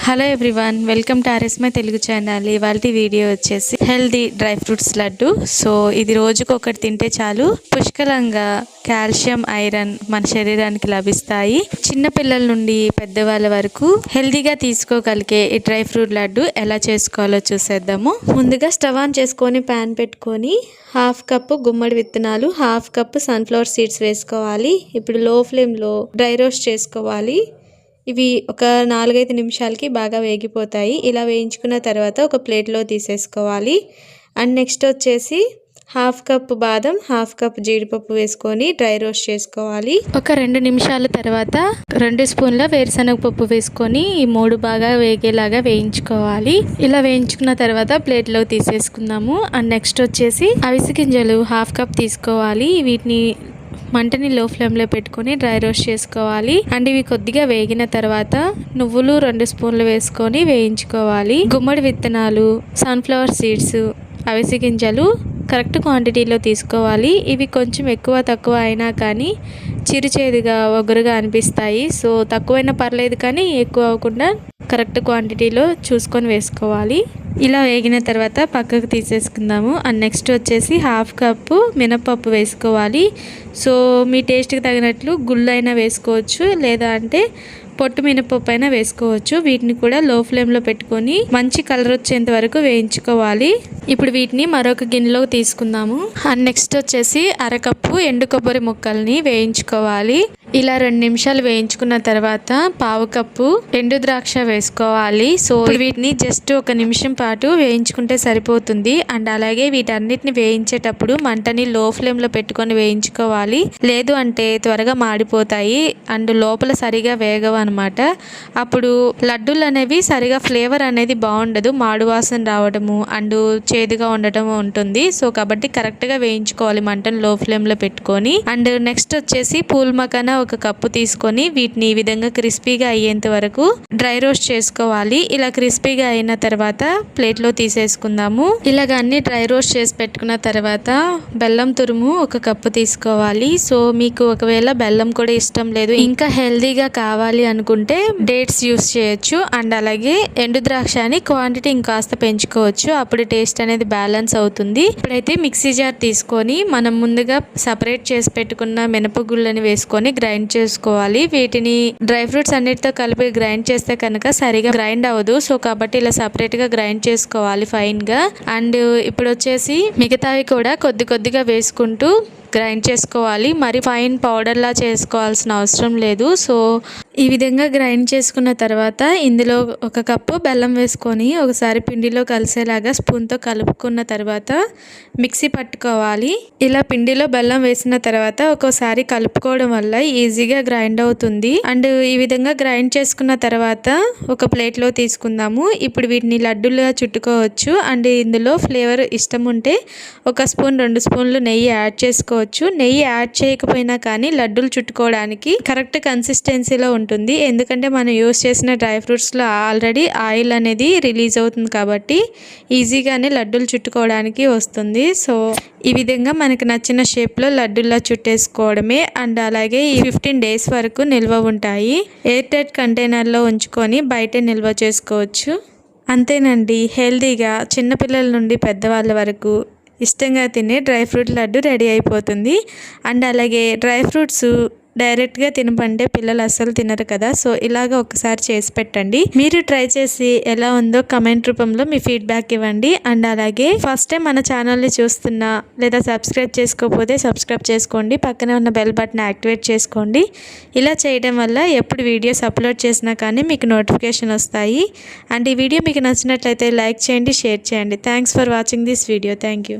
Hello everyone, welcome to RS my Telugu channel. ఇవాళ video వచ్చేసి healthy dry fruits laddu. So ఇది రోజుకు ఒకటి తింటే చాలు పుష్కలంగా కాల్షియం, ఐరన్ మన శరీరానికి లభిస్తాయి. చిన్న పిల్లల నుండి పెద్దవాళ్ళ వరకు హెల్దీగా తీసుకోగలిగే ఈ డ్రై ఫ్రూట్ లడ్డు ఎలా చేసుకోవాలో చూసేద్దాము. ముందుగా స్టవ్ ఆన్ చేసుకొని ప్యాన్ పెట్టుకొని హాఫ్ కప్పు గుమ్మడి విత్తనాలు, హాఫ్ కప్పు సన్ఫ్లవర్ సీడ్స్ వేసుకోవాలి. ఇప్పుడు లో ఫ్లేమ్లో డ్రై రోస్ట్ చేసుకోవాలి. ఇవి ఒక 4-5 నిమిషాలకి బాగా వేగిపోతాయి. ఇలా వేయించుకున్న తర్వాత ఒక ప్లేట్లో తీసేసుకోవాలి. అండ్ నెక్స్ట్ వచ్చేసి హాఫ్ కప్ బాదం, హాఫ్ కప్ జీడిపప్పు వేసుకొని డ్రై రోస్ట్ చేసుకోవాలి. ఒక 2 నిమిషాల తర్వాత 2 స్పూన్ల వేరుశనగ పప్పు వేసుకొని ఈ 3 బాగా వేగేలాగా వేయించుకోవాలి. ఇలా వేయించుకున్న తర్వాత ప్లేట్లో తీసేసుకుందాము. అండ్ నెక్స్ట్ వచ్చేసి అవిసె గింజలు హాఫ్ కప్ తీసుకోవాలి. వీటిని మంటని లో ఫ్లేమ్లో పెట్టుకొని డ్రై రోస్ట్ చేసుకోవాలి. అండ్ ఇవి కొద్దిగా వేగిన తర్వాత నువ్వులు 2 స్పూన్లు వేసుకొని వేయించుకోవాలి. గుమ్మడి విత్తనాలు, సన్ఫ్లవర్ సీడ్స్, అవిసె గింజలు కరెక్ట్ క్వాంటిటీలో తీసుకోవాలి. ఇవి కొంచెం ఎక్కువ తక్కువ అయినా కానీ చిరుచేదుగా ఒగరుగా అనిపిస్తాయి. సో తక్కువైనా పర్లేదు కానీ ఎక్కువ అవ్వకుండా కరెక్ట్ క్వాంటిటీలో చూసుకొని వేసుకోవాలి. ఇలా వేగిన తర్వాత పక్కకు తీసేసుకుందాము. అండ్ నెక్స్ట్ వచ్చేసి హాఫ్ కప్పు మినపప్పు వేసుకోవాలి. సో మీ టేస్ట్కి తగినట్లు గుళ్ళు అయినా వేసుకోవచ్చు, లేదా అంటే పొట్టు మినపప్పు అయినా వేసుకోవచ్చు. వీటిని కూడా లో ఫ్లేమ్లో పెట్టుకొని మంచి కలర్ వచ్చేంత వరకు వేయించుకోవాలి. ఇప్పుడు వీటిని మరొక గిన్నెలోకి తీసుకుందాము. అండ్ నెక్స్ట్ వచ్చేసి అరకప్పు ఎండు కొబ్బరి ముక్కల్ని వేయించుకోవాలి. ఇలా 2 నిమిషాలు వేయించుకున్న తర్వాత పావు కప్పు ఎండు ద్రాక్ష వేసుకోవాలి. సో వీటిని జస్ట్ 1 నిమిషం పాటు వేయించుకుంటే సరిపోతుంది. అండ్ అలాగే వీటన్నిటిని వేయించేటప్పుడు మంటని లో ఫ్లేమ్లో పెట్టుకొని వేయించుకోవాలి. లేదు అంటే త్వరగా మాడిపోతాయి అండ్ లోపల సరిగా వేగవు అనమాట. అప్పుడు లడ్డూలు అనేవి సరిగా ఫ్లేవర్ అనేది బాగుండదు, మాడు వాసన రావడము అండ్ చేదుగా ఉండటం ఉంటుంది. సో కాబట్టి కరెక్ట్గా వేయించుకోవాలి మంటను లో ఫ్లేమ్లో పెట్టుకొని. అండ్ నెక్స్ట్ వచ్చేసి పూల్ మకానా 1 కప్పు తీసుకొని వీటిని ఈ విధంగా క్రిస్పీగా అయ్యేంత వరకు డ్రై రోస్ట్ చేసుకోవాలి. ఇలా క్రిస్పీగా అయిన తర్వాత ప్లేట్లో తీసేసుకుందాము. ఇలాగ అన్ని డ్రై రోస్ట్ చేసి పెట్టుకున్న తర్వాత బెల్లం తురుము 1 కప్పు తీసుకోవాలి. సో మీకు ఒకవేళ బెల్లం కూడా ఇష్టం లేదు, ఇంకా హెల్దీగా కావాలి అనుకుంటే డేట్స్ యూస్ చేయొచ్చు. అండ్ అలాగే ఎండు ద్రాక్షని క్వాంటిటీ ఇంకాస్త పెంచుకోవచ్చు, అప్పుడు టేస్ట్ అనేది బ్యాలెన్స్ అవుతుంది. ఇప్పుడైతే మిక్సీ జార్ తీసుకొని మనం ముందుగా సపరేట్ చేసి పెట్టుకున్న మినపగుళ్ళని వేసుకొని గ్రైండ్ చేసుకోవాలి. వీటిని డ్రై ఫ్రూట్స్ అన్నిటితో కలిపి గ్రైండ్ చేస్తే కనుక సరిగా గ్రైండ్ అవ్వదు. సో కాబట్టి ఇలా సపరేట్ గా గ్రైండ్ చేసుకోవాలి ఫైన్ గా. అండ్ ఇప్పుడు వచ్చేసి మిగతావి కూడా కొద్దిగా వేసుకుంటూ గ్రైండ్ చేసుకోవాలి. మరి ఫైన్ పౌడర్ లా చేసుకోవాల్సిన అవసరం లేదు. సో ఈ విధంగా గ్రైండ్ చేసుకున్న తర్వాత ఇందులో 1 కప్పు బెల్లం వేసుకొని ఒకసారి పిండిలో కలిసేలాగా స్పూన్తో కలుపుకున్న తర్వాత మిక్సీ పట్టుకోవాలి. ఇలా పిండిలో బెల్లం వేసిన తర్వాత ఒక్కోసారి కలుపుకోవడం వల్ల ఈజీగా గ్రైండ్ అవుతుంది. అండ్ ఈ విధంగా గ్రైండ్ చేసుకున్న తర్వాత ఒక ప్లేట్లో తీసుకుందాము. ఇప్పుడు వీటిని లడ్డూలుగా చుట్టుకోవచ్చు. అండ్ ఇందులో ఫ్లేవర్ ఇష్టం ఉంటే 1 స్పూన్ 2 స్పూన్లు నెయ్యి యాడ్ చేసుకోవచ్చు. నెయ్యి యాడ్ చేయకపోయినా కానీ లడ్డూలు చుట్టుకోవడానికి కరెక్ట్ కన్సిస్టెన్సీలో ఉంటుంది. ఎందుకంటే మనం యూస్ చేసిన డ్రై ఫ్రూట్స్లో ఆల్రెడీ ఆయిల్ అనేది రిలీజ్ అవుతుంది కాబట్టి ఈజీగానే లడ్డూలు చుట్టుకోవడానికి వస్తుంది. సో ఈ విధంగా మనకు నచ్చిన షేప్లో లడ్డూల్లా చుట్టేసుకోవడమే. అండ్ అలాగే ఈ 15 డేస్ వరకు నిల్వ ఉంటాయి. ఎయిర్ టైట్ కంటైనర్లో ఉంచుకొని బయట నిల్వ చేసుకోవచ్చు. అంతేనండి, హెల్తీగా చిన్నపిల్లల నుండి పెద్దవాళ్ళ వరకు ఇష్టంగా తినే డ్రై ఫ్రూట్ లడ్డు రెడీ అయిపోతుంది. అండ్ అలాగే డ్రై ఫ్రూట్స్ డైరెక్ట్గా తినబంటే పిల్లలు అస్సలు తినరు కదా. సో ఇలాగ ఒకసారి చేసి పెట్టండి. మీరు ట్రై చేసి ఎలా ఉందో కమెంట్ రూపంలో మీ ఫీడ్బ్యాక్ ఇవ్వండి. అండ్ అలాగే ఫస్ట్ టైం మన ఛానల్ని చూస్తున్నా లేదా సబ్స్క్రైబ్ చేసుకోకపోతే సబ్స్క్రైబ్ చేసుకోండి. పక్కనే ఉన్న బెల్ బటన్ యాక్టివేట్ చేసుకోండి. ఇలా చేయడం వల్ల ఎప్పుడు వీడియోస్ అప్లోడ్ చేసినా కానీ మీకు నోటిఫికేషన్ వస్తాయి. అండ్ ఈ వీడియో మీకు నచ్చినట్లయితే లైక్ చేయండి, షేర్ చేయండి. Thanks for watching this video. Thank you.